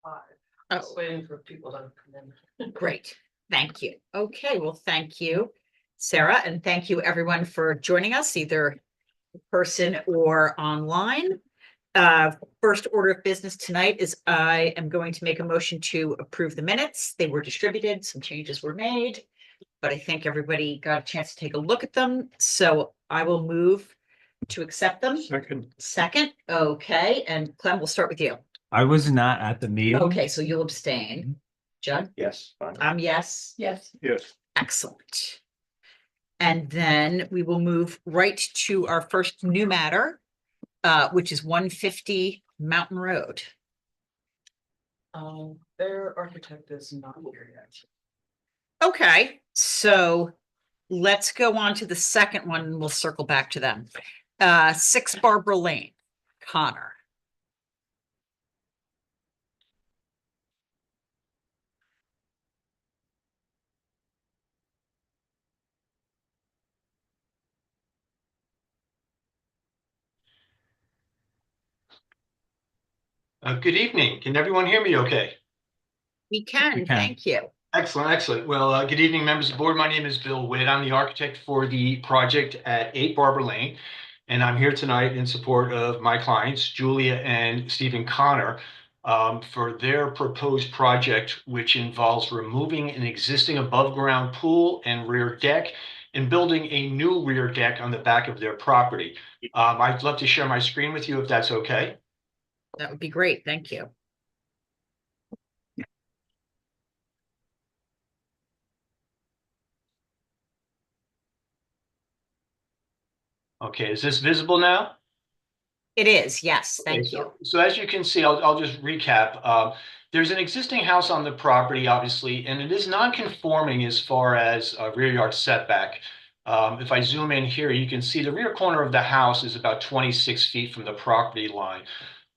5. Oh, Just waiting for people to come in. great. Thank you. Okay, well, thank you, Sarah, and thank you everyone for joining us, either in person or online. First order of business tonight is I am going to make a motion to approve the minutes. They were distributed, some changes were made, but I think everybody got a chance to take a look at them. So I will move to accept them. Second, okay, and Clem, we'll start with you. I was not at the meeting. Okay, so you'll abstain. Judd? Yes, fine. Yes. Yes. Yes. Excellent. And then we will move right to our first new matter, which is 150 Mountain Road. Their architect is not here yet. Okay, so let's go on to the second one and we'll circle back to them. 6 Barbara Lane, Connor. Good evening. Can everyone hear me okay? We can, We can. thank you. Excellent, excellent. Well, good evening, members of the board. My name is Bill Witt. I'm the architect for the project at 8 Barbara Lane. And I'm here tonight in support of my clients, Julia and Stephen Connor, for their proposed project, which involves removing an existing above-ground pool and rear deck and building a new rear deck on the back of their property. I'd love to share my screen with you if that's okay. That would be great, thank you. Okay, is this visible now? It is, yes, Okay, thank you. So as you can see, I'll just recap. There's an existing house on the property, obviously, and it is non-conforming as far as rear yard setback. If I zoom in here, you can see the rear corner of the house is about 26 feet from the property line.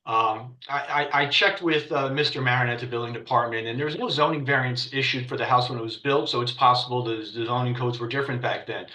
I checked with Mr. Marin at the building department, and there was no zoning variance issued for the house when it was built, so it's possible the zoning codes were different back then.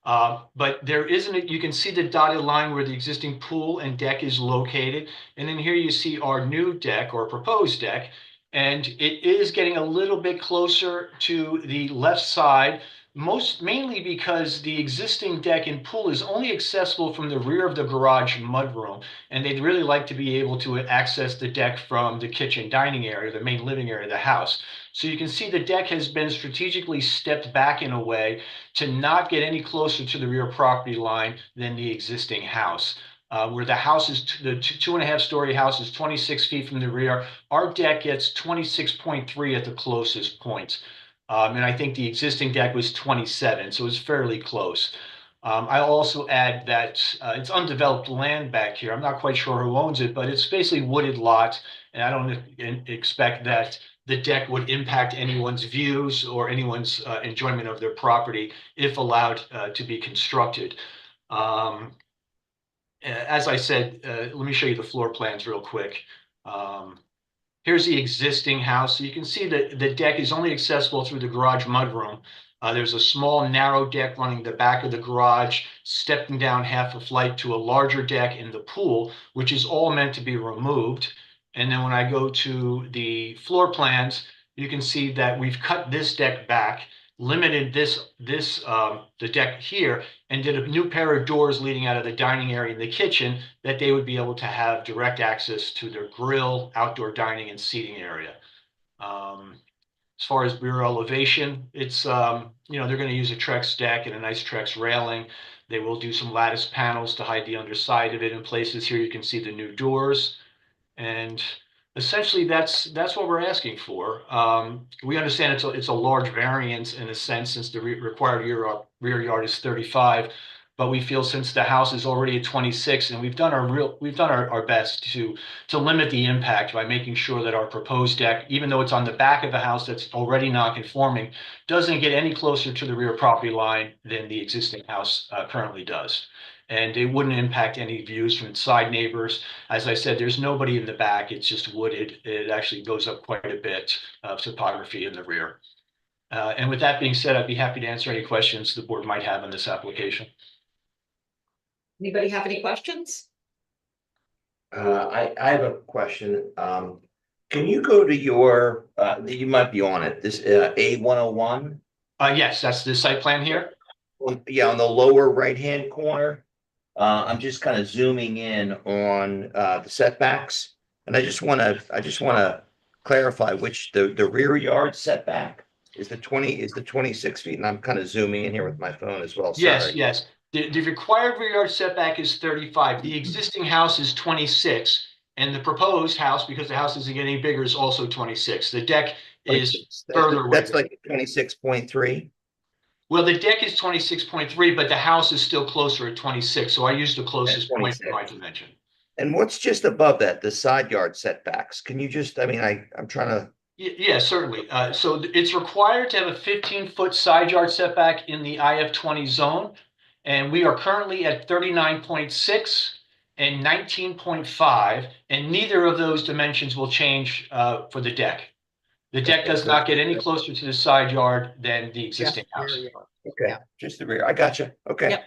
But there isn't, you can see the dotted line where the existing pool and deck is located. And then here you see our new deck or proposed deck. And it is getting a little bit closer to the left side, mainly because the existing deck and pool is only accessible from the rear of the garage mudroom. And they'd really like to be able to access the deck from the kitchen dining area, the main living area of the house. So you can see the deck has been strategically stepped back in a way to not get any closer to the rear property line than the existing house. Where the house is, the 2.5-story house is 26 feet from the rear. Our deck gets 26.3 at the closest point. And I think the existing deck was 27, so it's fairly close. I'll also add that it's undeveloped land back here. I'm not quite sure who owns it, but it's basically wooded lot, and I don't expect that the deck would impact anyone's views or anyone's enjoyment of their property if allowed to be constructed. As I said, let me show you the floor plans real quick. Here's the existing house. So you can see that the deck is only accessible through the garage mudroom. There's a small narrow deck running the back of the garage, stepping down half a flight to a larger deck in the pool, which is all meant to be removed. And then when I go to the floor plans, you can see that we've cut this deck back, limited the deck here, and did a new pair of doors leading out of the dining area and the kitchen that they would be able to have direct access to their grill, outdoor dining, and seating area. As far as rear elevation, it's, you know, they're going to use a Trex deck and a nice Trex railing. They will do some lattice panels to hide the underside of it in places. Here you can see the new doors. And essentially, that's what we're asking for. We understand it's a large variance in a sense, since the required rear yard is 35, but we feel since the house is already at 26, and we've done our best to limit the impact by making sure that our proposed deck, even though it's on the back of the house that's already non-conforming, doesn't get any closer to the rear property line than the existing house currently does. And it wouldn't impact any views from side neighbors. As I said, there's nobody in the back. It's just wooded. It actually goes up quite a bit of topography in the rear. And with that being said, I'd be happy to answer any questions the board might have on this application. Anybody have any questions? I have a question. can you go to your, you might be on it, this, A101? Yes, that's the site plan here. Yeah, on the lower right-hand corner. I'm just kind of zooming in on, the setbacks. And I just want to clarify which the rear yard setback is the 26 feet. And I'm kind of zooming in here with my phone as well. Yes, Sorry. yes. The required rear yard setback is 35. The existing house is 26. And the proposed house, because the house isn't getting bigger, is also 26. The deck is further away. That's like 26.3. Well, the deck is 26.3, but the house is still closer at 26. So I used the closest point for my dimension. And what's just above that, the side yard setbacks? Can you just, I mean, I'm trying to, Yeah, certainly. So it's required to have a 15-foot side yard setback in the IF20 zone. And we are currently at 39.6 and 19.5, and neither of those dimensions will change for the deck. The deck does not get any closer to the side yard than the existing Just rear house. yard. okay, Yeah. just the rear. I got you. Okay. Yep.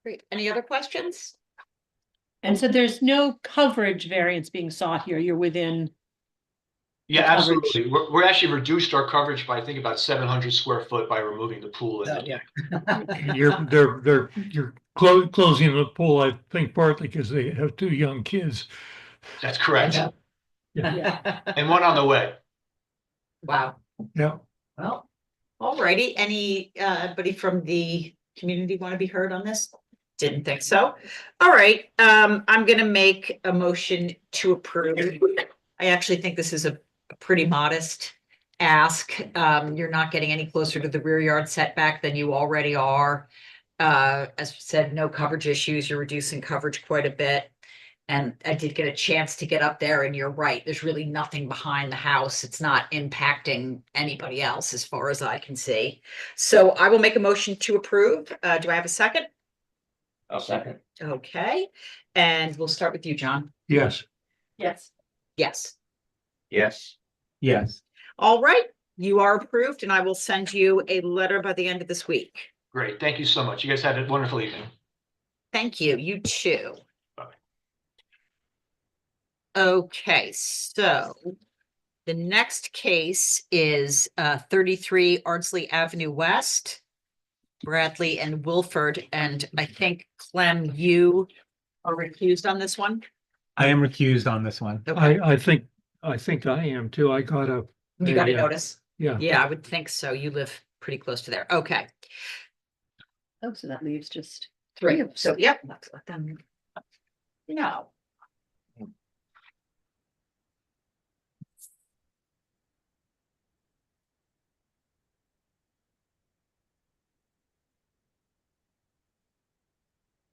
Great. Any other questions? And so there's no coverage variance being sought here. You're within, Yeah, coverage. absolutely. We're actually reduced our coverage by, I think, about 700 square foot by removing the pool and the deck. You're closing the pool, I think partly because they have two young kids. That's correct. yeah. And one on the way. Wow. Yeah. Well, alrighty. Anybody from the community want to be heard on this? Didn't think so. All right, I'm gonna make a motion to approve. I actually think this is a pretty modest ask. You're not getting any closer to the rear yard setback than you already are. As I said, no coverage issues. You're reducing coverage quite a bit. And I did get a chance to get up there, and you're right, there's really nothing behind the house. It's not impacting anybody else as far as I can see. So I will make a motion to approve. Do I have a second? I'll second. Okay, and we'll start with you, John. Yes. Yes. Yes. Yes. Yes. All right, you are approved, and I will send you a letter by the end of this week. Great. Thank you so much. You guys had a wonderful evening. Thank you. You too. Bye. Okay, so the next case is 33 Ardsley Avenue West, Bradley and Wilford, and I think Clem, you are recused on this one. I am recused on this one. Okay, I think I am too. I got a, you got a yeah. notice. yeah. Yeah, I would think so. You live pretty close to there. Okay. Oh, so that leaves just Three. So, yep, let's let them know.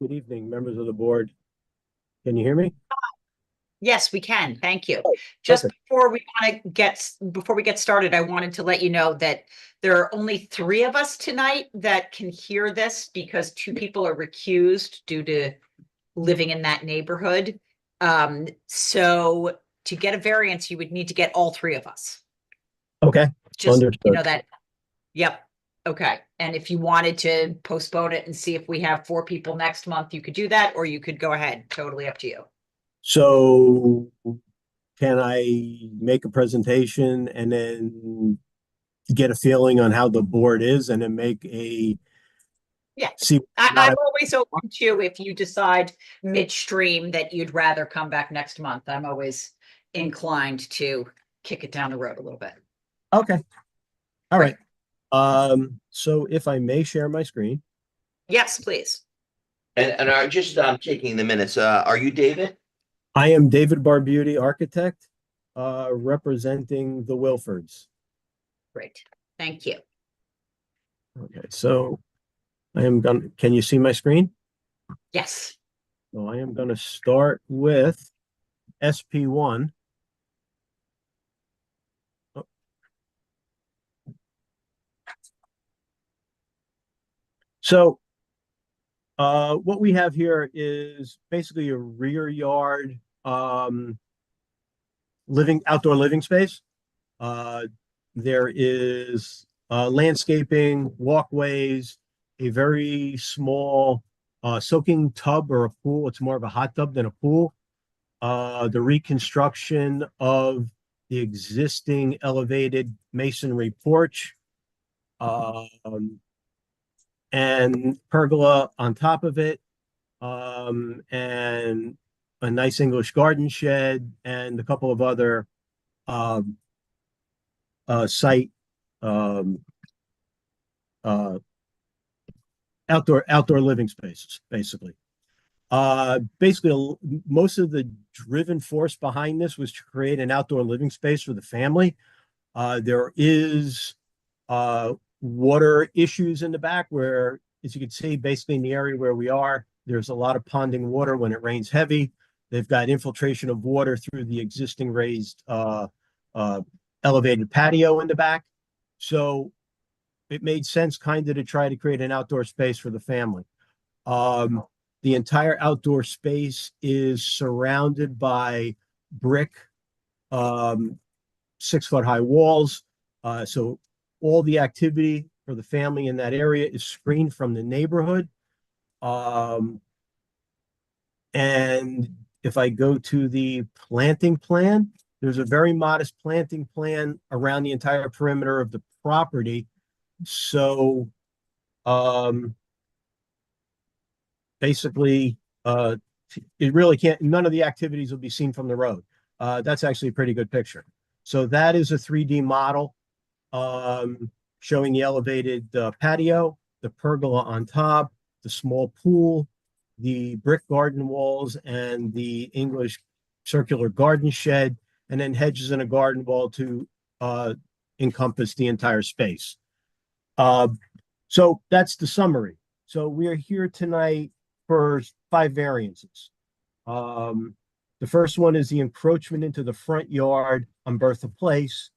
Good evening, members of the board. Can you hear me? Yes, we can. Thank you. Just perfect. before we get started, I wanted to let you know that there are only 3 of us tonight that can hear this because 2 people are recused due to living in that neighborhood. So to get a variance, you would need to get all 3 of us. Okay, Just, you Understood. know that. Yep. Okay. And if you wanted to postpone it and see if we have 4 people next month, you could do that, or you could go ahead. Totally up to you. so can I make a presentation and then get a feeling on how the board is and then make a Yeah. see? I'm always open to if you decide midstream that you'd rather come back next month. I'm always inclined to kick it down the road a little bit. Okay, all right. So if I may share my screen. Yes, please. And I just, taking the minutes. Are you David? I am David Barbuti, architect, representing the Wilfords. Great. Thank you. Okay, so can you see my screen? Yes. So I am gonna start with SP1. So what we have here is basically a rear yard outdoor living space. There is landscaping, walkways, a very small soaking tub or a pool. It's more of a hot tub than a pool. the reconstruction of the existing elevated masonry porch, and pergola on top of it, and a nice English garden shed, and a couple of other site uh, outdoor living spaces, basically. Basically, most of the driven force behind this was to create an outdoor living space for the family. There is water issues in the back where, as you can see, basically in the area where we are, there's a lot of ponding water when it rains heavy. They've got infiltration of water through the existing raised elevated patio in the back. So it made sense kind of to try to create an outdoor space for the family. The entire outdoor space is surrounded by brick, 6-foot high walls. So all the activity for the family in that area is screened from the neighborhood. And if I go to the planting plan, there's a very modest planting plan around the entire perimeter of the property. So, basically, it really can't, none of the activities will be seen from the road. That's actually a pretty good picture. So that is a 3D model, showing the elevated patio, the pergola on top, the small pool, the brick garden walls, and the English circular garden shed, and then hedges and a garden wall to encompass the entire space. So that's the summary. So we are here tonight for 5 variances. The first one is the encroachment into the front yard on Bertha Place.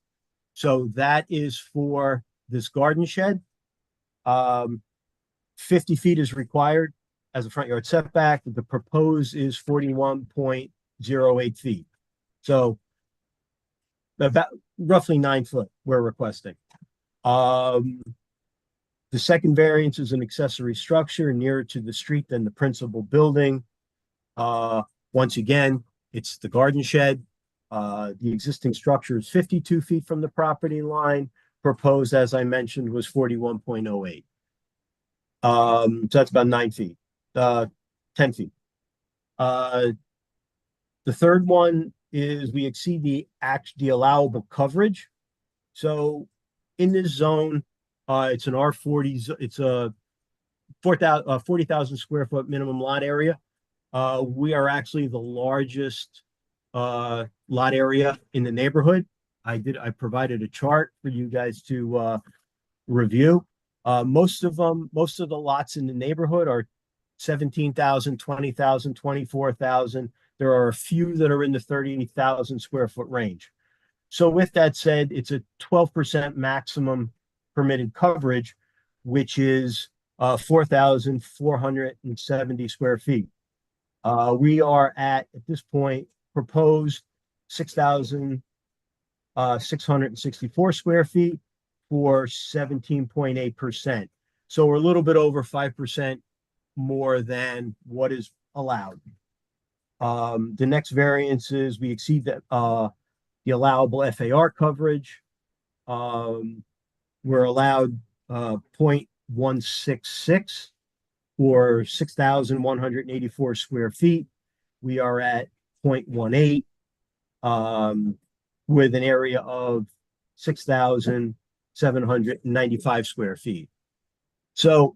So that is for this garden shed. 50 feet is required as a front yard setback. The proposed is 41.08 feet. So about roughly 9 foot we're requesting. The second variance is an accessory structure nearer to the street than the principal building. Once again, it's the garden shed. The existing structure is 52 feet from the property line. Proposed, as I mentioned, was 41.08. So that's about 9 feet, 10 feet. The third one is we exceed the allowable coverage. So in this zone, it's an R40, it's a 40,000 square foot minimum lot area. We are actually the largest lot area in the neighborhood. I provided a chart for you guys to review. Most of the lots in the neighborhood are 17,000, 20,000, 24,000. There are a few that are in the 30,000 square foot range. So with that said, it's a 12% maximum permitted coverage, which is 4,470 square feet. We are at this point, proposed 6,664 square feet for 17.8%. So we're a little bit over 5% more than what is allowed. The next variance is we exceed the allowable FAR coverage. We're allowed 0.166 or 6,184 square feet. We are at 0.18 with an area of 6,795 square feet. So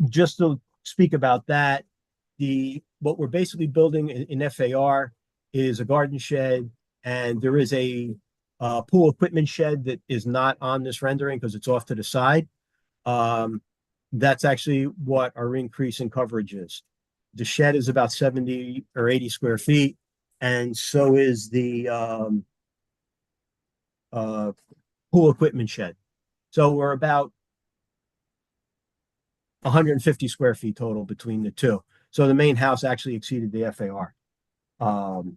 just to speak about that, what we're basically building in FAR is a garden shed, and there is a pool equipment shed that is not on this rendering because it's off to the side. That's actually what our increase in coverage is. The shed is about 70 or 80 square feet, and so is the pool equipment shed. So we're about 150 square feet total between the two. So the main house actually exceeded the FAR. And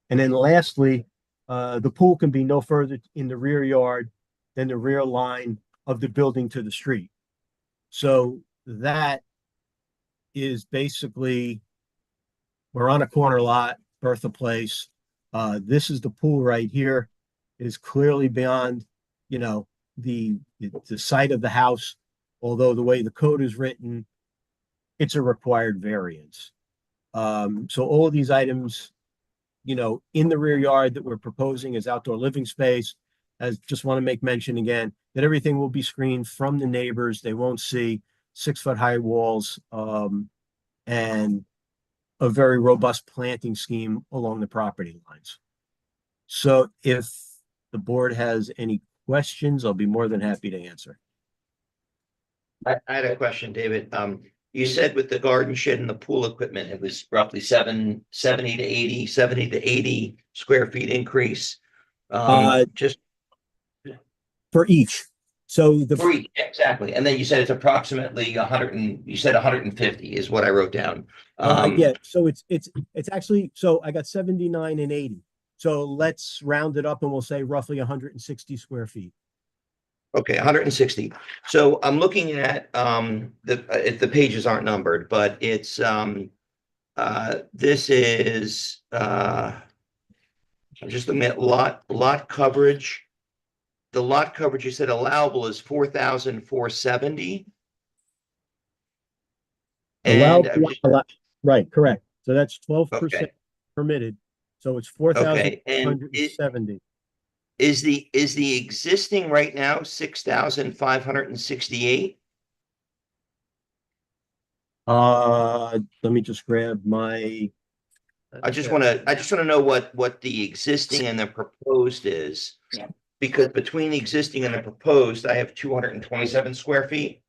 then lastly, the pool can be no further in the rear yard than the rear line of the building to the street. So that is basically, we're on a corner lot. Bertha Place. This is the pool right here. It is clearly beyond, you know, the site of the house. Although the way the code is written, it's a required variance. So all of these items, you know, in the rear yard that we're proposing as outdoor living space, as just want to make mention again, that everything will be screened from the neighbors. They won't see 6-foot high walls, and a very robust planting scheme along the property lines. So if the board has any questions, I'll be more than happy to answer. I had a question, David. You said with the garden shed and the pool equipment, it was roughly 70 to 80 square feet increase. Just For each. So the, three, exactly. And then you said it's approximately 150 is what I wrote down. yeah, so it's actually, so I got 79 and 80. So let's round it up and we'll say roughly 160 square feet. Okay, 160. So I'm looking at the pages aren't numbered, but it's this is I'm just looking at lot coverage. The lot coverage you said allowable is 4,470. Right, correct. So that's 12% Okay. permitted. So it's Okay, and 4,170. is the existing right now 6,568? Let me just grab my, I just want to know what the existing and the proposed is. Yeah. Because between the existing and the proposed, I have 227 square feet,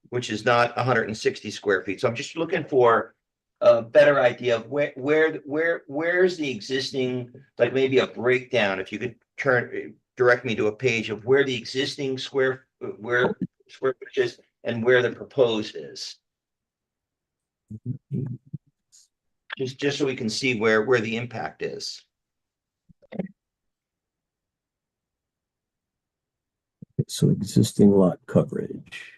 which is not 160 square feet. So I'm just looking for a better idea of where's the existing, like maybe a breakdown. If you could direct me to a page of where the existing square footage is and where the proposed is. Just so we can see where the impact is. so existing lot coverage.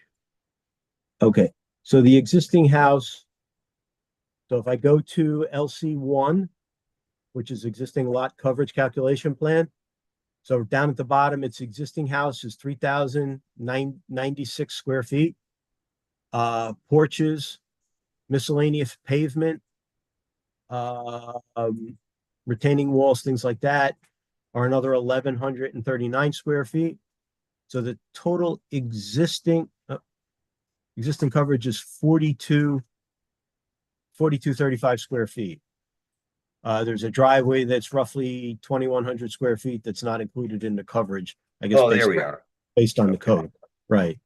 Okay, so the existing house. So if I go to LC1, which is existing lot coverage calculation plan. So down at the bottom, its existing house is 3,096 square feet. Porches, miscellaneous pavement, retaining walls, things like that, are another 1,139 square feet. So the total existing coverage is 4,235 square feet. There's a driveway that's roughly 2,100 square feet that's not included in the coverage, I guess. Oh, there we are. Based on the Okay. code, right?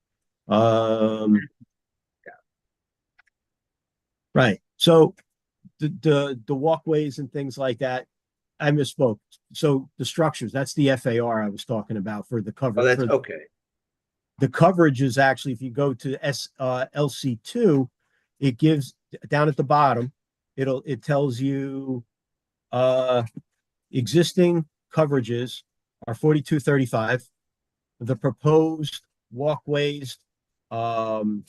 Right, so the walkways and things like that, I misspoke. So the structures, that's the FAR I was talking about for the cover. Oh, that's for okay. the coverage is actually, if you go to LC2, it gives down at the bottom, it tells you existing coverages are 4,235. The proposed walkways, roof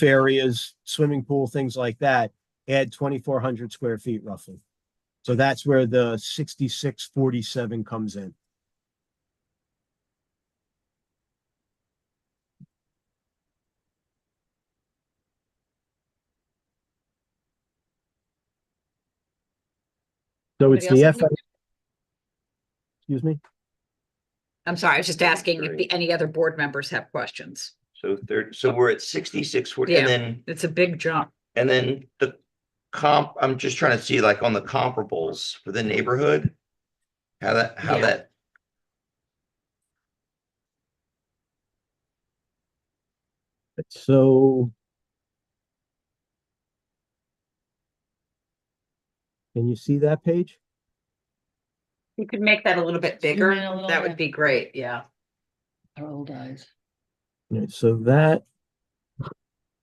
areas, swimming pool, things like that, add 2,400 square feet roughly. So that's where the 6647 comes in. So it's Anybody the else have FAR. Excuse me? I'm sorry, I was just asking if any other board members have questions. So we're at 6640, Yeah. and then It's a big jump. the comp, I'm just trying to see like on the comparables for the neighborhood. How Yeah. that. So. Can you see that page? You could make that a little bit bigger. in a little That bit. would be great. Yeah. Our old eyes. Right, so that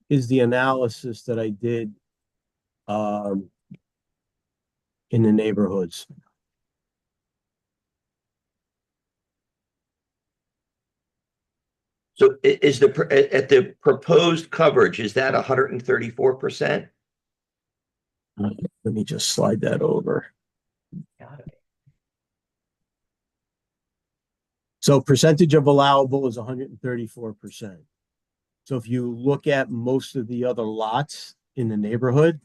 is the analysis that I did in the neighborhoods. So is at the proposed coverage, is that 134%? Let me just slide that over. Got it. So percentage of allowable is 134%. So if you look at most of the other lots in the neighborhood,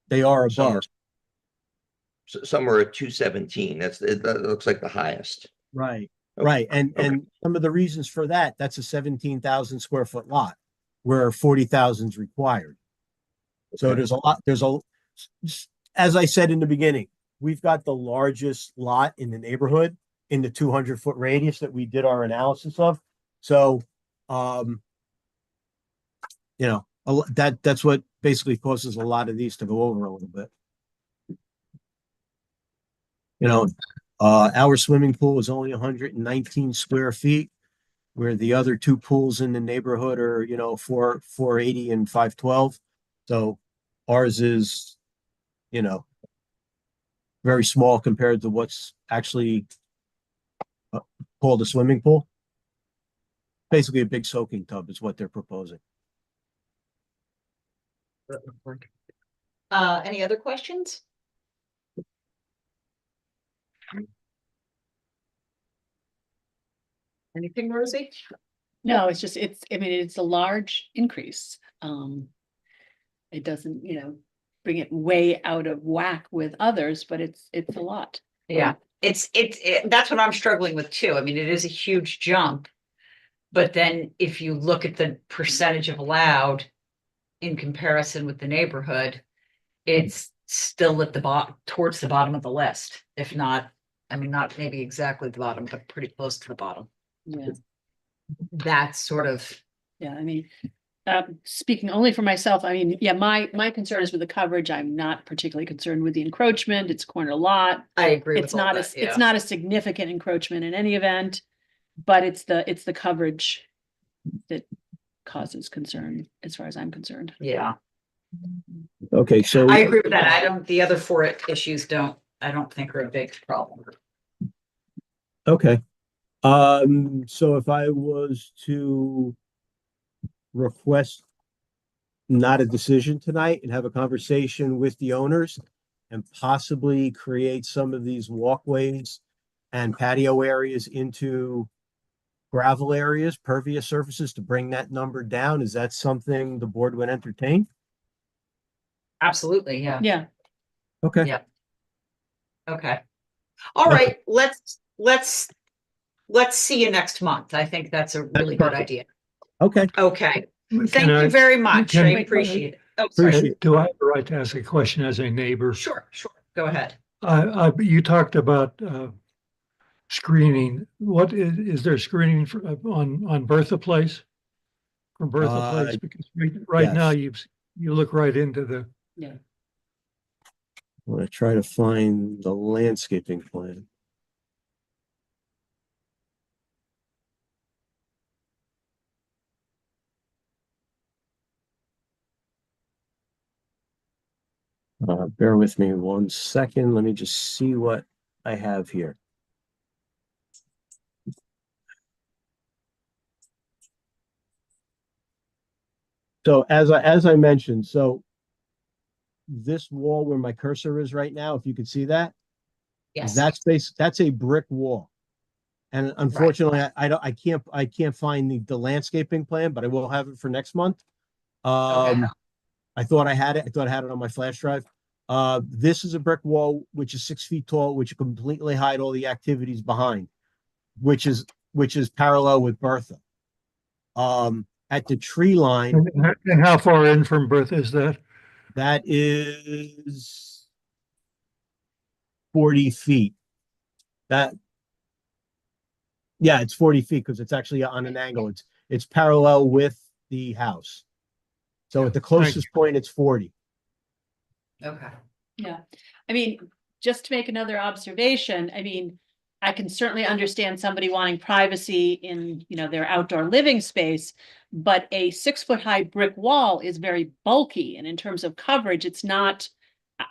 they are Some are, above. some are at 217. That looks like the highest. Right, Okay, right. And okay. and some of the reasons for that, that's a 17,000 square foot lot where 40,000 is required. So Okay. there's a lot, as I said in the beginning, we've got the largest lot in the neighborhood in the 200-foot radius that we did our analysis of. So, you know, that's what basically causes a lot of these to go over a little bit. You know, our swimming pool is only 119 square feet, where the other two pools in the neighborhood are, you know, 480 and 512. So ours is, you know, very small compared to what's actually called a swimming pool. Basically a big soaking tub is what they're proposing. Any other questions? Anything, Rosie? No, it's just, I mean, it's a large increase. It doesn't, bring it way out of whack with others, but it's a lot. Yeah, that's what I'm struggling with too. I mean, it is a huge jump. But then if you look at the percentage of allowed in comparison with the neighborhood, it's still at the bottom, towards the bottom of the list. If not, I mean, not maybe exactly the bottom, but pretty close to the bottom. Yeah. That's sort of, Yeah, I mean, speaking only for myself, I mean, yeah, my concern is with the coverage. I'm not particularly concerned with the encroachment. It's corner lot. I agree with It's all not that, it's not a significant encroachment in any event, but it's the coverage that causes concern as far as I'm concerned. yeah. Okay, so I agree with that. The other four issues I don't think are a big problem. okay. So if I was to request not a decision tonight and have a conversation with the owners and possibly create some of these walkways and patio areas into gravel areas, pervious surfaces to bring that number down, is that something the board would entertain? Absolutely, yeah. Yeah, Okay. Yeah. Okay. All right, let's see you next month. I think that's a really good perfect. idea. Okay, Okay, thank Can you I- very much. I can- appreciate it. Oh, sorry. appreciate it. Do I have the right to ask a question as a neighbor? Sure, go ahead. You talked about screening. What is there screening on Bertha Place? From Bertha Place? Because right now yes. you look right into the, yeah. I'm gonna try to find the landscaping plan. Bear with me 1 second. Let me just see what I have here. So as I mentioned, so this wall where my cursor is right now, if you can see that, Yes. that's a brick wall. And unfortunately, I can't find the landscaping plan, but I will have it for next month. Okay. I thought I had it. I thought I had it on my flash drive. This is a brick wall, which is 6 feet tall, which completely hide all the activities behind, which is parallel with Bertha. At the tree line, and how far in from Bertha is that? that is 40 feet. Yeah, it's 40 feet because it's actually on an angle. It's parallel with the house. So at the closest point, it's 40. Okay. Yeah, I mean, just to make another observation, I mean, I can certainly understand somebody wanting privacy in, their outdoor living space, but a 6-foot high brick wall is very bulky, and in terms of coverage, it's not,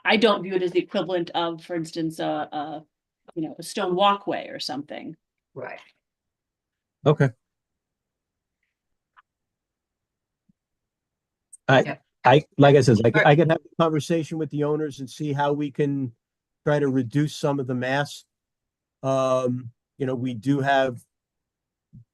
I don't view it as the equivalent of, for instance, a stone walkway or something. Right. Okay. like I said, I can have a conversation with the owners and see how we can try to reduce some of the mass. We do have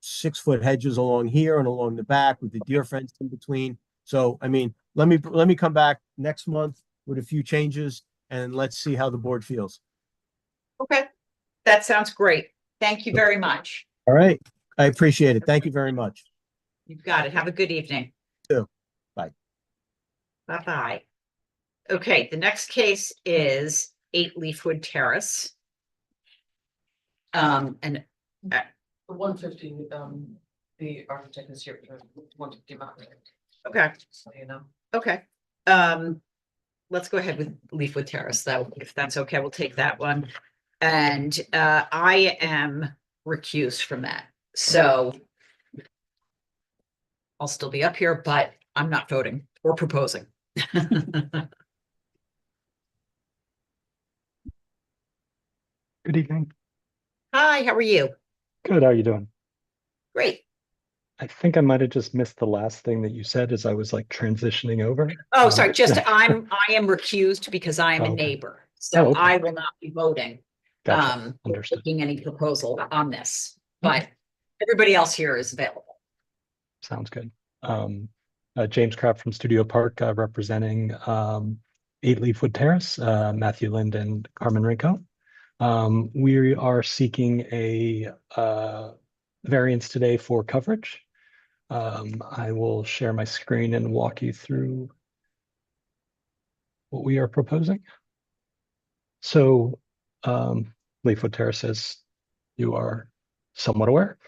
6-foot hedges along here and along the back with the deer fence in between. So, I mean, let me come back next month with a few changes and let's see how the board feels. Okay, that sounds great. Thank you very much. All right. I appreciate it. Thank you very much. You've got it. Have a good evening. You too. Bye. Bye-bye. Okay, the next case is 8 Leafwood Terrace. And The 150, the architect is here for 150 Mountain. okay, So, you know. okay. Let's go ahead with Leafwood Terrace, though, if that's okay, we'll take that one. And I am recused from that, so I'll still be up here, but I'm not voting or proposing. Good evening. Hi, how are you? Good. How are you doing? Great. I think I might have just missed the last thing that you said as I was like transitioning over. Oh, sorry, just I am recused because I am a Okay. neighbor, so Oh, okay. I will not be voting. Gotcha. Or Understood. taking any proposal on this, but everybody else here is available. Sounds good. James Kraft from Studio Park, representing 8 Leafwood Terrace, Matthew Lind and Carmen Rico. We are seeking a variance today for coverage. I will share my screen and walk you through what we are proposing. So, Leafwood Terrace, as you are somewhat aware,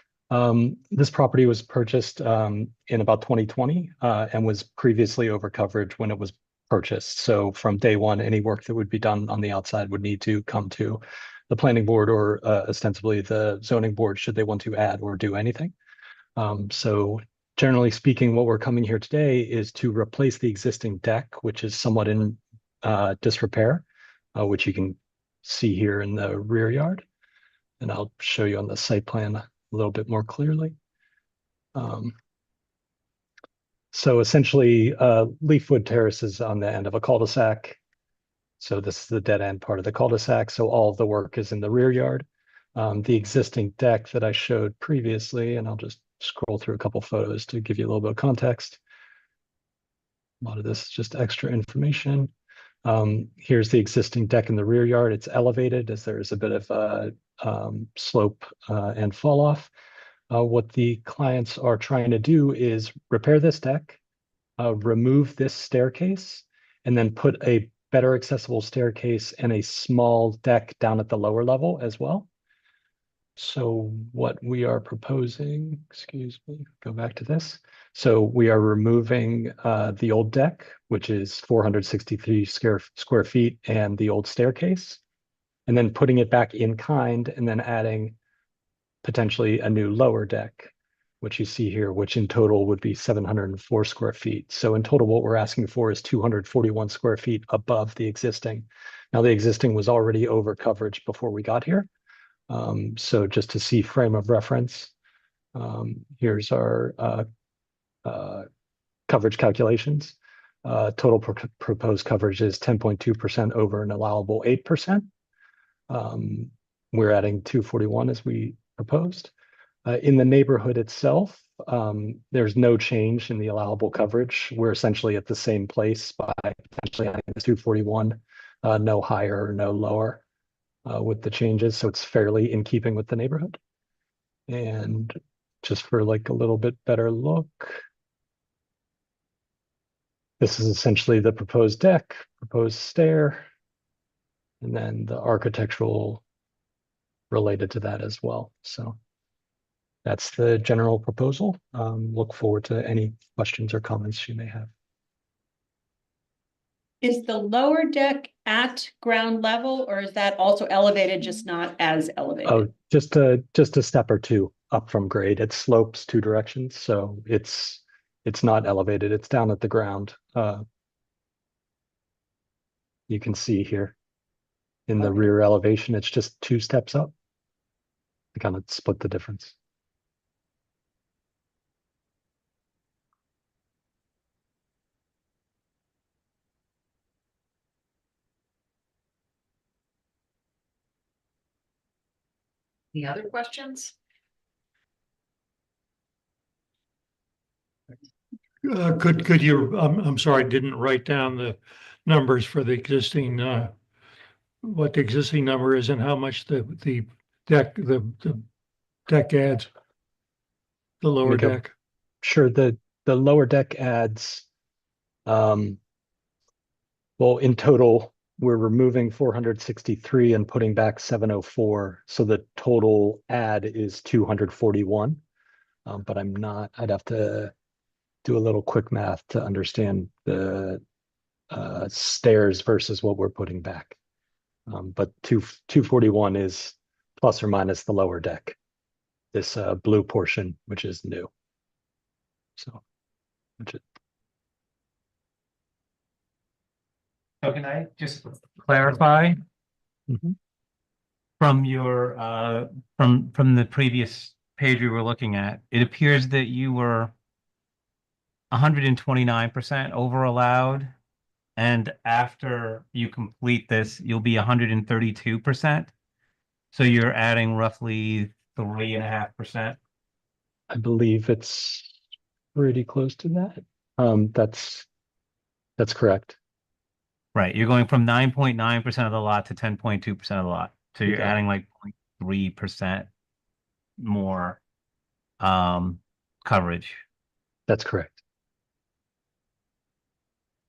this property was purchased in about 2020 and was previously over coverage when it was purchased. So from day one, any work that would be done on the outside would need to come to the planning board or ostensibly the zoning board should they want to add or do anything. So generally speaking, what we're coming here today is to replace the existing deck, which is somewhat in disrepair, which you can see here in the rear yard. And I'll show you on the site plan a little bit more clearly. So essentially, Leafwood Terrace is on the end of a cul-de-sac. So this is the dead end part of the cul-de-sac. So all of the work is in the rear yard. The existing deck that I showed previously, and I'll just scroll through a couple photos to give you a little bit of context. A lot of this is just extra information. Here's the existing deck in the rear yard. It's elevated as there is a bit of a slope and fall off. What the clients are trying to do is repair this deck, remove this staircase, and then put a better accessible staircase and a small deck down at the lower level as well. So what we are proposing, excuse me, go back to this. So we are removing the old deck, which is 463 square feet, and the old staircase, and then putting it back in kind, and then adding potentially a new lower deck, which you see here, which in total would be 704 square feet. So in total, what we're asking for is 241 square feet above the existing. Now, the existing was already over coverage before we got here. So just to see frame of reference, here's our coverage calculations. Total proposed coverage is 10.2% over an allowable 8%. We're adding 241 as we proposed. In the neighborhood itself, there's no change in the allowable coverage. We're essentially at the same place by potentially adding 241, no higher or no lower with the changes. So it's fairly in keeping with the neighborhood. And just for like a little bit better look, this is essentially the proposed deck, proposed stair, and then the architectural related to that as well. So that's the general proposal. Look forward to any questions or comments you may have. Is the lower deck at ground level, or is that also elevated, just not as elevated? Oh, just a step or two up from grade. It slopes 2 directions, so it's not elevated. It's down at the ground. You can see here in the rear elevation, it's just 2 steps up to kind of split the difference. Any other questions? Could you, I'm sorry, I didn't write down the numbers for the existing, what the existing number is and how much the deck, the deck adds, the lower we go. deck. Sure, the lower deck adds, well, in total, we're removing 463 and putting back 704. So the total add is 241. But I'd have to do a little quick math to understand the stairs versus what we're putting back. But 241 is plus or minus the lower deck. This blue portion, which is new. So, So can I just clarify Mhm. from your, from the previous page we were looking at, it appears that you were 129% over allowed. And after you complete this, you'll be 132%. So you're adding roughly 3.5%. I believe it's pretty close to that. That's correct. Right, you're going from 9.9% of the lot to 10.2% of the lot. So you're got it. adding like 0.3% more coverage. That's correct.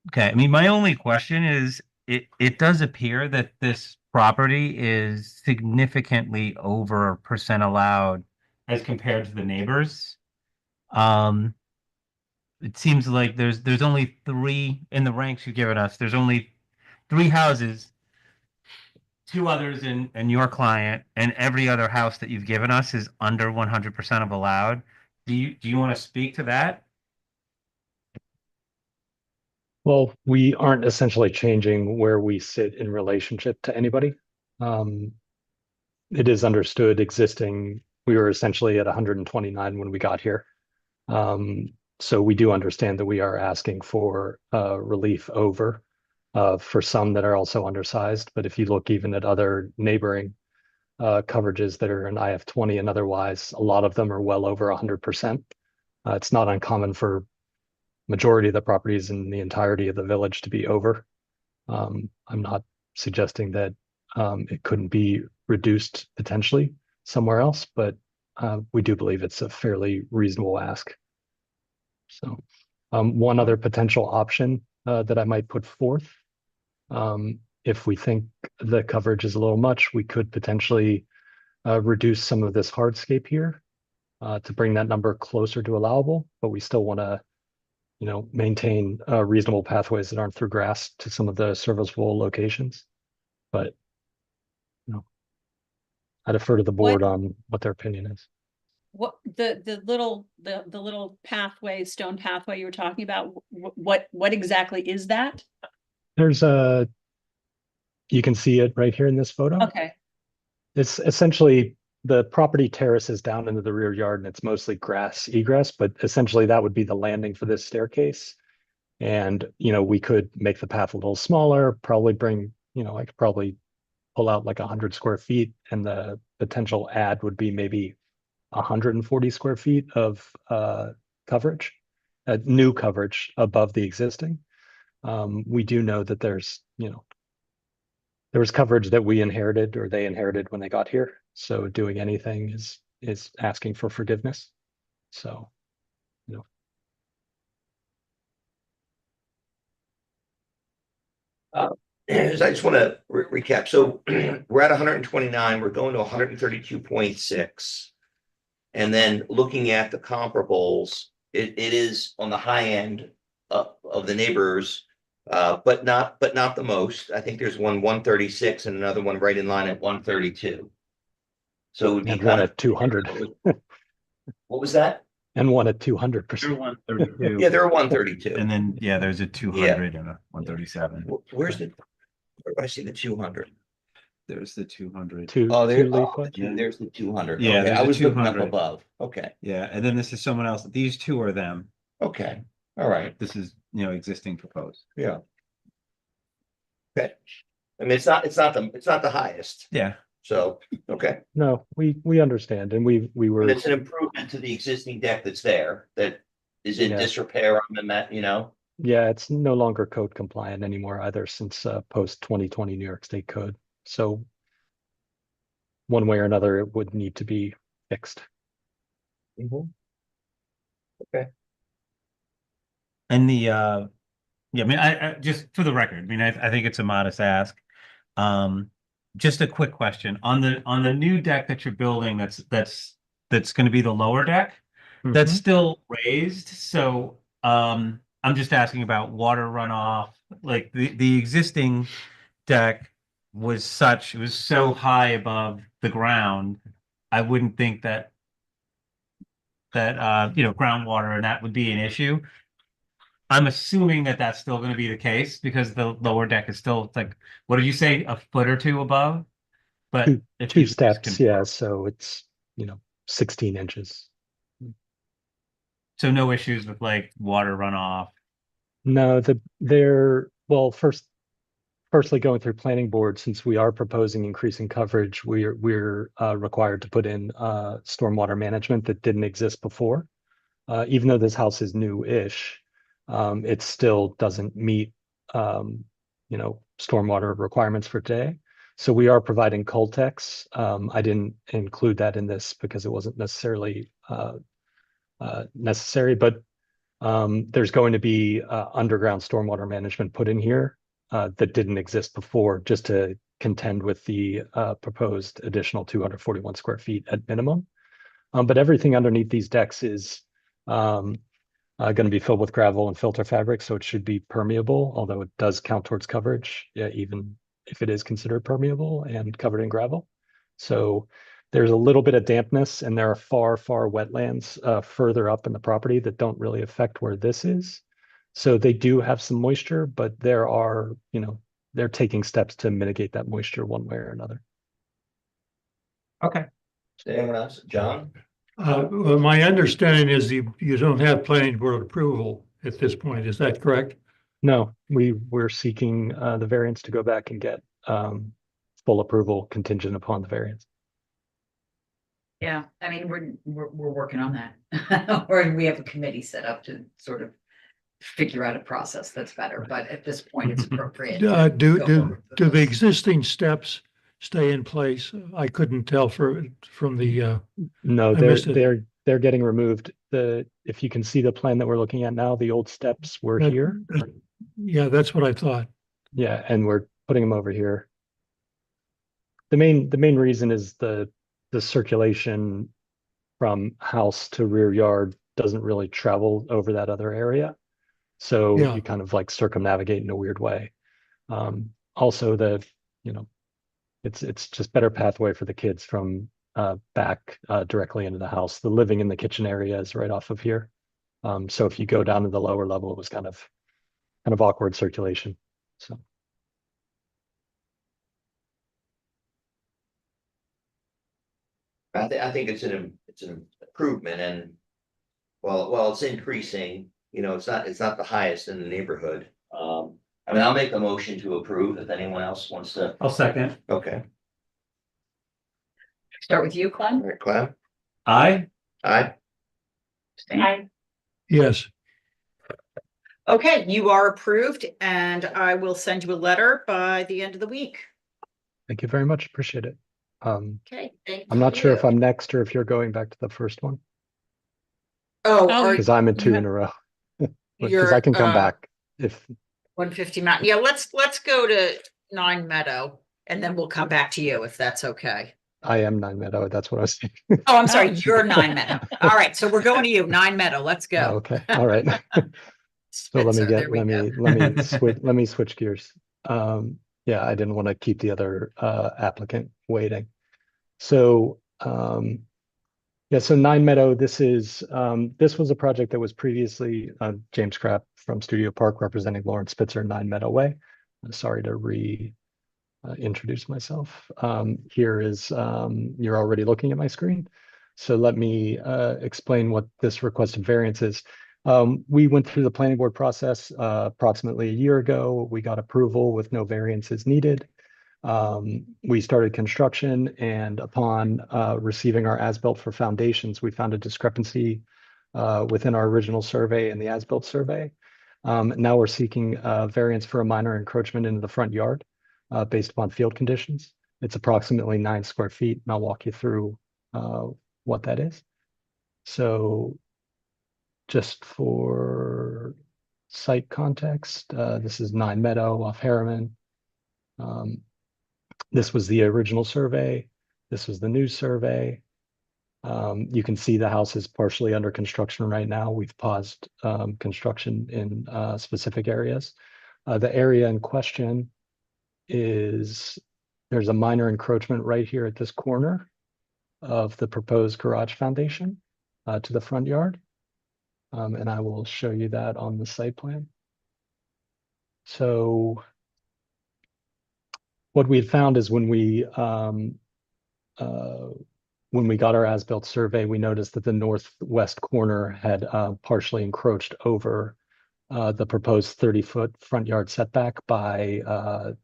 Okay, I mean, my only question is, it does appear that this property is significantly over percent allowed as compared to the neighbors. It seems like there's only 3 in the ranks you've given us. There's only 3 houses, 2 others and your client, and every other house that you've given us is under 100% of allowed. Do you want to speak to that? Well, we aren't essentially changing where we sit in relationship to anybody. It is understood existing, we were essentially at 129 when we got here. So we do understand that we are asking for relief over for some that are also undersized. But if you look even at other neighboring coverages that are in IF20 and otherwise, a lot of them are well over 100%. It's not uncommon for majority of the properties in the entirety of the village to be over. I'm not suggesting that it couldn't be reduced potentially somewhere else, but we do believe it's a fairly reasonable ask. So one other potential option that I might put forth, if we think the coverage is a little much, we could potentially reduce some of this hardscape here to bring that number closer to allowable, but we still want to maintain reasonable pathways that aren't through grass to some of the serviceable locations. But, I defer to the board on what their opinion is. What the little pathway, stone pathway you were talking about, what exactly is that? There's you can see it right here in this photo. Okay, It's essentially the property terraces down into the rear yard and it's mostly grass egress, but essentially that would be the landing for this staircase. And, we could make the path a little smaller, probably bring, I could probably pull out like 100 square feet and the potential add would be maybe 140 square feet of coverage, new coverage above the existing. We do know that there's, there was coverage that we inherited or they inherited when they got here. So doing anything is asking for forgiveness. So, I just want to recap. So we're at 129, we're going to 132.6. And then looking at the comparables, it is on the high end of the neighbors, but not the most. I think there's one 136 and another one right in line at 132. So it would be and kind one of at 200 what was that? and one at 200%. 132. Yeah, they're 132. And then, yeah, there's a 200 and a 137. Where's the? Where do I see the 200? There's the 200. Oh, there, leaf oh, foot. there's the 200. Yeah, Okay, there's I a was looking up 200. above. Okay, Yeah, and then this is someone else. These 2 are them. okay, all right, This is, existing proposed. yeah. Okay, I mean, it's not the highest. Yeah. So, okay. No, we understand, and we But were, it's an improvement to the existing deck that's there, that is in Yeah. disrepair on the mat, yeah, it's no longer code compliant anymore either since post 2020 New York State Code. So one way or another, it would need to be fixed. And yeah, I mean, I just for the record, I mean, I think it's a modest ask. Just a quick question on the new deck that you're building, that's going to be the lower deck, that's Mhm. still raised. So, I'm just asking about water runoff. Like the existing deck was such, it was so high above the ground. I wouldn't think that groundwater and that would be an issue. I'm assuming that that's still going to be the case because the lower deck is still like, what did you say, a foot or two above? But if Two you just steps, can- yeah, so it's, 16 inches. So no issues with like water runoff. No, well, firstly, going through planning board, since we are proposing increasing coverage, we're required to put in stormwater management that didn't exist before. Even though this house is new-ish, it still doesn't meet stormwater requirements for today. So we are providing Coltex. I didn't include that in this because it wasn't necessarily necessary, but there's going to be underground stormwater management put in here that didn't exist before, just to contend with the proposed additional 241 square feet at minimum. But everything underneath these decks is going to be filled with gravel and filter fabric, so it should be permeable, although it does count towards coverage, yeah, even if it is considered permeable and covered in gravel. So there's a little bit of dampness, and there are far wetlands further up in the property that don't really affect where this is. So they do have some moisture, but there are, they're taking steps to mitigate that moisture one way or another. Okay. Anyone else? John? Well, my understanding is you don't have planning board approval at this point. Is that correct? No, we're seeking the variance to go back and get full approval contingent upon the variance. Yeah, I mean, we're working on that. Or we have a committee set up to sort of figure out a process that's better, but at this point, it's appropriate. to Do go do forward with do the this. existing steps stay in place? I couldn't tell from the No, I missed it. they're getting removed. If you can see the plan that we're looking at now, the old steps were that- here. Yeah, that's what I thought. Yeah, and we're putting them over here. The main reason is the circulation from house to rear yard doesn't really travel over that other area. So Yeah. you kind of like circumnavigate in a weird way. Also it's just better pathway for the kids from back directly into the house. The living in the kitchen area is right off of here. So if you go down to the lower level, it was kind of awkward circulation. So I think it's an improvement, and while it's increasing, it's not the highest in the neighborhood. I mean, I'll make a motion to approve if anyone else wants to. I'll second. Okay, Start with you, all Glenn. right, Clem? Aye. Aye. Aye. Yes. Okay, you are approved, and I will send you a letter by the end of the week. thank you very much. Appreciate it. Okay, thank I'm not sure if you. I'm next or if you're going back to the first one, Oh, Oh, are because I'm in you two have- in a row. Because You're, I can come back if 150 Mountain. Yeah, let's go to 9 Meadow, and then we'll come back to you if that's okay. I am 9 Meadow. That's what I was thinking. Oh, I'm sorry, you're 9 Meadow. All right, so we're going to you, 9 Meadow. Let's go. Okay, all right. So let me Spitzer, get, there we go. let me switch gears. Yeah, I didn't want to keep the other applicant waiting. So yeah, so 9 Meadow, this was a project that was previously James Krapp from Studio Park representing Lawrence Spitzer, 9 Meadow Way. I'm sorry to introduce myself. Here is you're already looking at my screen. So let me explain what this requested variance is. We went through the planning board process approximately a year ago. We got approval with no variances needed. We started construction, and upon receiving our as-built for foundations, we found a discrepancy within our original survey and the as-built survey. Now we're seeking variance for a minor encroachment into the front yard based upon field conditions. It's approximately 9 square feet, and I'll walk you through what that is. So just for site context, this is 9 Meadow off Harriman. This was the original survey. This was the new survey. You can see the house is partially under construction right now. We've paused construction in specific areas. The area in question is, there's a minor encroachment right here at this corner of the proposed garage foundation to the front yard. And I will show you that on the site plan. So what we had found is when we got our as-built survey, we noticed that the northwest corner had partially encroached over the proposed 30-foot front yard setback by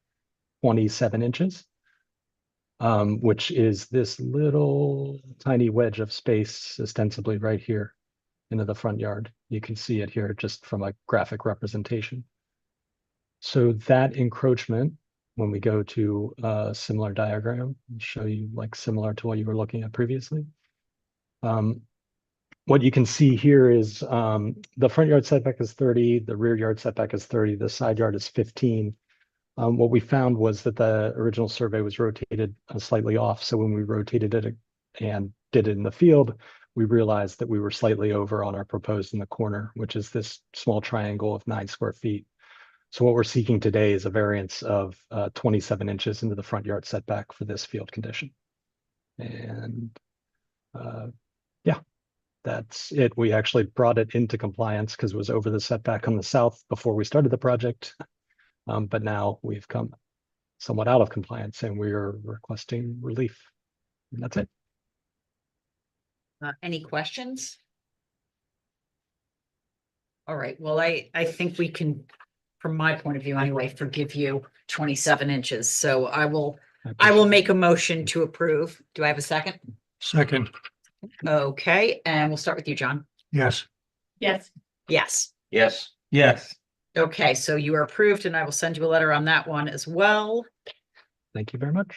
27 inches, which is this little tiny wedge of space ostensibly right here into the front yard. You can see it here just from a graphic representation. So that encroachment, when we go to a similar diagram, I'll show you like similar to what you were looking at previously. What you can see here is the front yard setback is 30, the rear yard setback is 30, the side yard is 15. What we found was that the original survey was rotated slightly off. So when we rotated it and did it in the field, we realized that we were slightly over on our proposed in the corner, which is this small triangle of 9 square feet. So what we're seeking today is a variance of 27 inches into the front yard setback for this field condition. And yeah, that's it. We actually brought it into compliance because it was over the setback on the south before we started the project. But now we've come somewhat out of compliance and we are requesting relief. And that's it. Any questions? All right, well, I think we can, from my point of view anyway, forgive you 27 inches. So I will make a motion to approve. Do I have a second? Second, Okay, and we'll start with you, John. yes. Yes. Yes. Yes. Yes. Okay, so you are approved and I will send you a letter on that one as well. Thank you very much.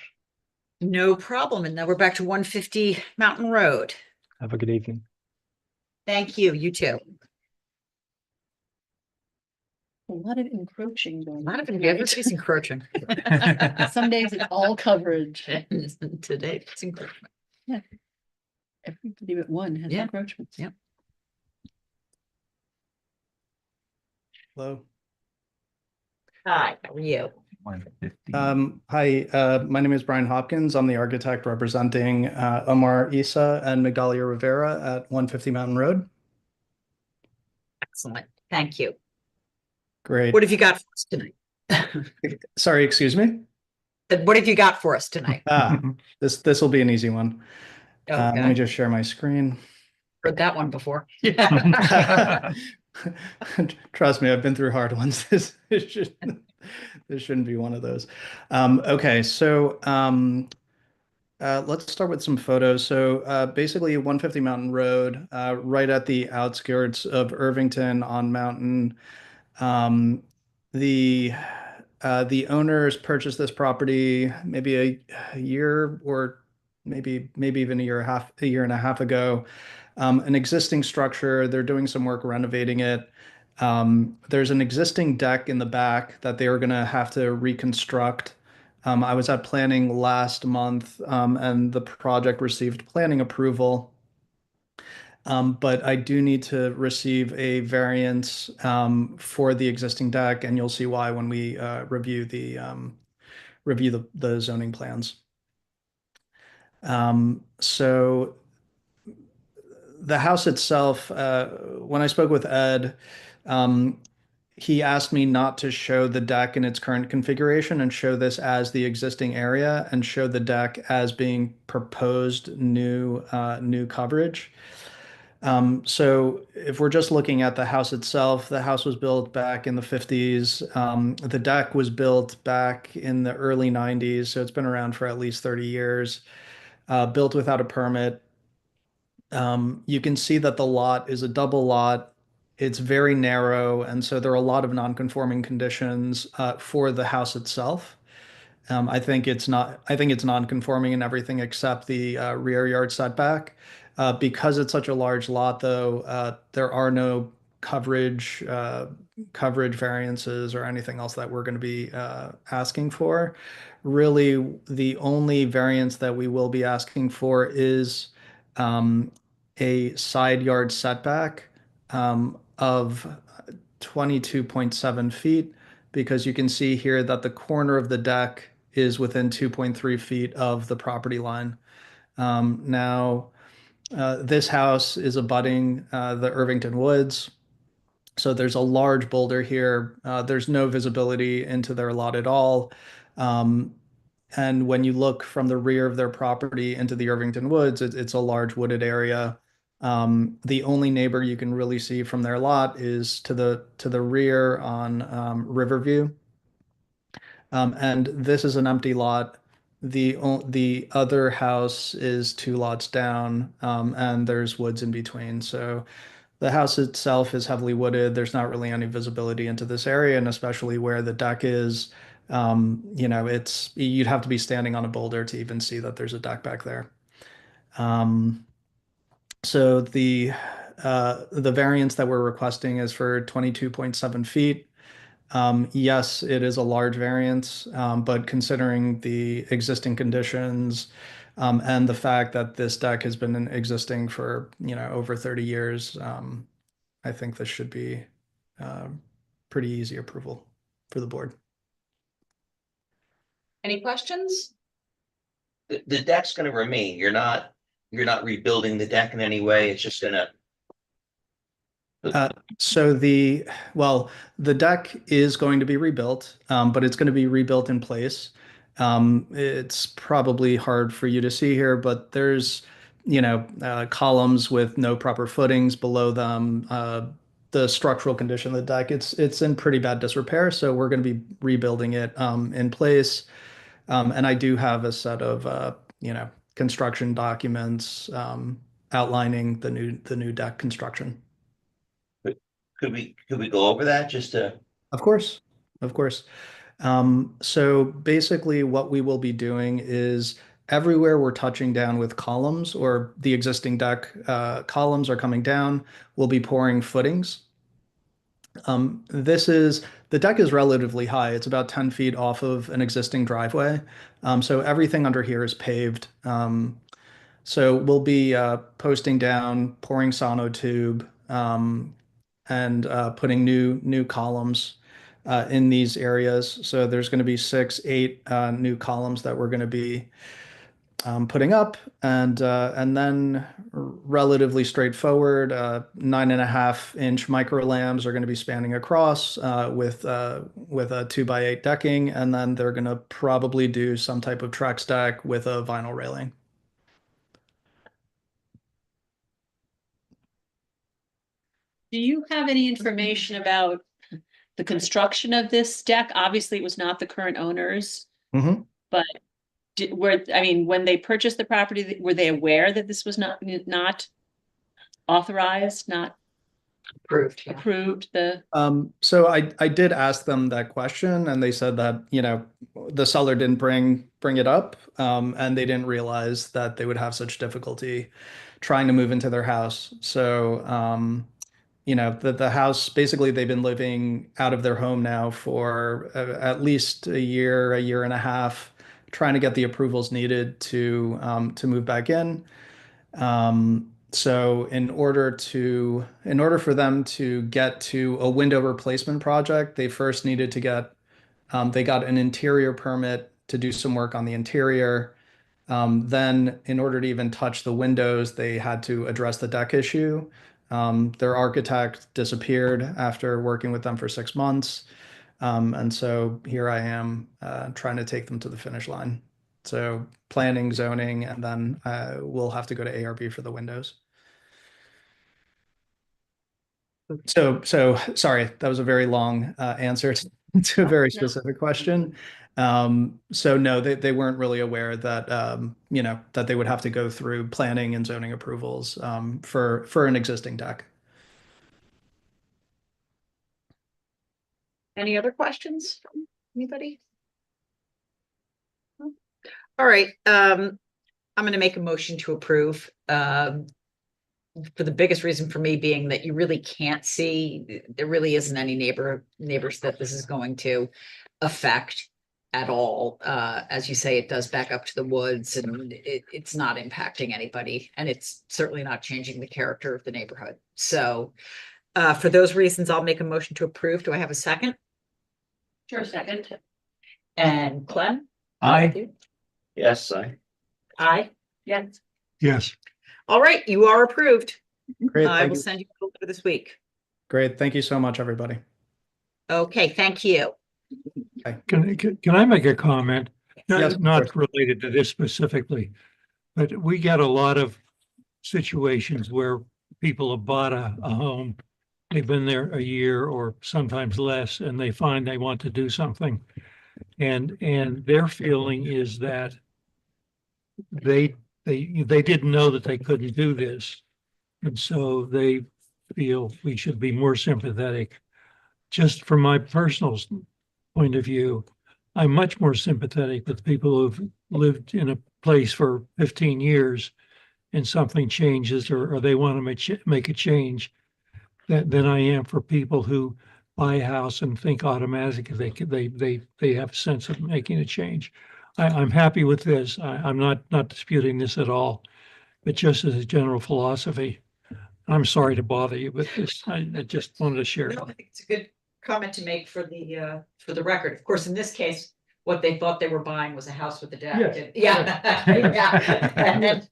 No problem. And now we're back to 150 Mountain Road. Have a good evening. Thank you. You too. A lot of encroaching A going lot on. of everybody's encroaching. Some days it's all coverage. Today it's encroachment. Everybody but one has Yeah. encroachments. Yeah. Hello. Hi, how are you? 150. Hi, my name is Brian Hopkins. I'm the architect representing Omar Issa and Megalia Rivera at 150 Mountain Road. Excellent. Thank you. Great. What have you got for us tonight? Sorry, excuse me. What have you got for us tonight? This will be an easy one. Let me Okay, just share my screen. heard that one before. Trust me, I've been through hard ones. This shouldn't be one of those. Okay, so let's start with some photos. So basically 150 Mountain Road, right at the outskirts of Irvington on Mountain. The owners purchased this property maybe a year or maybe even a year and a half ago. An existing structure, they're doing some work renovating it. There's an existing deck in the back that they are going to have to reconstruct. I was at planning last month, and the project received planning approval. But I do need to receive a variance for the existing deck, and you'll see why when we review the zoning plans. So the house itself, when I spoke with Ed, he asked me not to show the deck in its current configuration and show this as the existing area and show the deck as being proposed new coverage. So if we're just looking at the house itself, the house was built back in the 50s. The deck was built back in the early 90s, so it's been around for at least 30 years. Built without a permit. You can see that the lot is a double lot. It's very narrow, and so there are a lot of non-conforming conditions for the house itself. I think it's not. I think it's non-conforming in everything except the rear yard setback. Because it's such a large lot, though, there are no coverage coverage variances or anything else that we're going to be asking for. Really, the only variance that we will be asking for is a side yard setback of 22.7 feet, because you can see here that the corner of the deck is within 2.3 feet of the property line. Now, this house is abutting the Irvington Woods. So there's a large boulder here. There's no visibility into their lot at all. And when you look from the rear of their property into the Irvington Woods, it's a large wooded area. The only neighbor you can really see from their lot is to the rear on Riverview. And this is an empty lot. The other house is 2 lots down, and there's woods in between. So the house itself is heavily wooded. There's not really any visibility into this area, and especially where the deck is, it's you'd have to be standing on a boulder to even see that there's a deck back there. So the variance that we're requesting is for 22.7 feet. Yes, it is a large variance, but considering the existing conditions, and the fact that this deck has been existing for, over 30 years, I think this should be pretty easy approval for the board. Any questions? The deck's gonna remain. You're not rebuilding the deck in any way. It's just gonna. So the deck is going to be rebuilt, but it's going to be rebuilt in place. It's probably hard for you to see here, but there's, columns with no proper footings below them. The structural condition of the deck, it's in pretty bad disrepair, so we're going to be rebuilding it in place. And I do have a set of construction documents outlining the new deck construction. Could we go over that just to? Of course. So basically what we will be doing is everywhere we're touching down with columns, or the existing deck columns are coming down, we'll be pouring footings. The deck is relatively high. It's about 10 feet off of an existing driveway. So everything under here is paved. So we'll be posting down, pouring sonotube, and putting new columns in these areas. So there's going to be 6, 8 new columns that we're going to be putting up, and then relatively straightforward 9.5-inch micro lambs are going to be spanning across with a 2x8 decking, and then they're going to probably do some type of Trex deck with a vinyl railing. Do you have any information about the construction of this deck? Obviously, it was not the current owners, but when they purchased the property, were they aware that this was not authorized, not Approved? approved? So I did ask them that question, and they said that, the seller didn't bring it up, and they didn't realize that they would have such difficulty trying to move into their house. So, the house, basically they've been living out of their home now for at least a year and a half, trying to get the approvals needed to move back in. So in order for them to get to a window replacement project, they first needed to they got an interior permit to do some work on the interior. Then in order to even touch the windows, they had to address the deck issue. Their architect disappeared after working with them for 6 months. And so here I am trying to take them to the finish line. So planning, zoning, and then we'll have to go to ARB for the windows. So sorry, that was a very long answer to a very specific question. So no, they weren't really aware that that they would have to go through planning and zoning approvals for an existing deck. Any other questions from anybody? No? All right, I'm gonna make a motion to approve. For the biggest reason for me being that you really can't see, there really isn't any neighbors that this is going to affect at all. As you say, it does back up to the woods and it's not impacting anybody, and it's certainly not changing the character of the neighborhood. So for those reasons, I'll make a motion to approve. Do I have a second? Sure, second. And Clem? Aye. Yes, Aye. Yes. Yes. All right, you are approved. Great, I thank will you. send you a letter this week. Great, thank you so much, everybody. Okay, thank you. Can I make a comment? Yes, of Not related to this specifically, but we get a lot of situations where people have bought a home. They've been there a year or sometimes less, and they find they want to do something. And their feeling is that they didn't know that they couldn't do this. And so they feel we should be more sympathetic. Just from my personal point of view, I'm much more sympathetic with people who've lived in a place for 15 years and something changes or they want to make a change than I am for people who buy a house and think automatically they have a sense of making a change. I'm happy with this. I'm not disputing this at all, but just as a general philosophy, I'm sorry to bother you with this. I just wanted to share. No, I think it's a good comment to make for the record. Of course, in this case, what they thought they were buying was a house with a deck. Yes. Yeah, yeah. And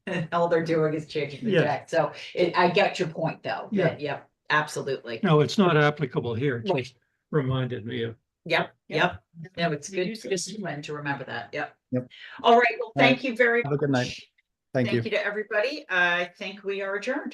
then all they're doing is changing the Yes. deck. So I get your point, though. Yeah. That- Yep, absolutely. No, it's not applicable here. It Right. just reminded me of. Yep, Yeah. yep. No, it's good discipline to remember that. Yep. Yep. All right, well, thank you very much. Have a good night. Thank you. Thank you to everybody. I think we are adjourned.